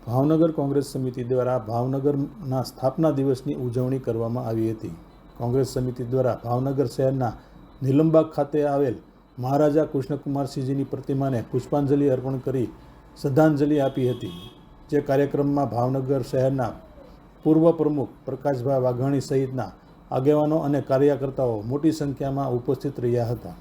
ભાવનગર કોંગ્રેસ સમિતિ દ્વારા ભાવનગરના સ્થાપના દિવસની ઉજવણી કરવામાં આવી હતી। કોંગ્રેસ સમિતિ દ્વારા ભાવનગર શહેરના નીલમબાગ ખાતે આવેલ મહારાજા કૃષ્ણકુમારસિંહજીની પ્રતિમાને પુષ્પાંજલિ અર્પણ કરી શ્રદ્ધાંજલિ આપી હતી। જે કાર્યક્રમમાં ભાવનગર શહેરના પૂર્વ પ્રમુખ પ્રકાશભાઈ વાઘાણી સહિતના આગેવાનો અને કાર્યકર્તાઓ મોટી સંખ્યામાં ઉપસ્થિત રહ્યા હતા।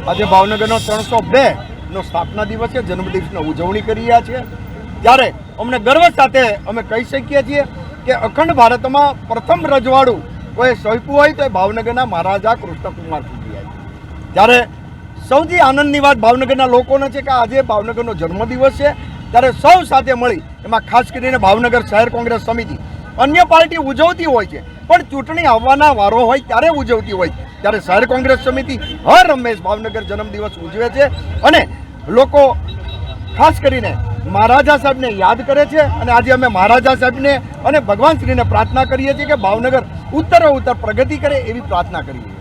આજે ભાવનગરનો 302 નો સ્થાપના દિવસ છે, જન્મદિવસની ઉજવણી કરી રહ્યા છીએ। ત્યારે અમને ગર્વ સાથે અમે કહી શકીએ છીએ કે અખંડ ભારતમાં પ્રથમ રજવાડું કોઈ સોંપ્યું હોય તો એ ભાવનગરના મહારાજા કૃષ્ણકુમારસિંહજી છે। ત્યારે સૌથી આનંદની વાત ભાવનગરના લોકોને છે કે આજે ભાવનગરનો જન્મદિવસ છે, ત્યારે સૌ સાથે મળી એમાં ખાસ કરીને ભાવનગર શહેર કોંગ્રેસ સમિતિ અન્ય પાર્ટી ઉજવતી હોય છે, પણ ચૂંટણી આવવાના વારો હોય ત્યારે ઉજવતી હોય, ત્યારે શહેર કોંગ્રેસ સમિતિ હર હંમેશ ભાવનગર જન્મદિવસ ઉજવે છે અને લોકો ખાસ કરીને મહારાજા સાહેબને યાદ કરે છે। અને આજે અમે મહારાજા સાહેબને અને ભગવાન શ્રીને પ્રાર્થના કરીએ છીએ કે ભાવનગર ઉત્તરોત્તર પ્રગતિ કરે એવી પ્રાર્થના કરીએ।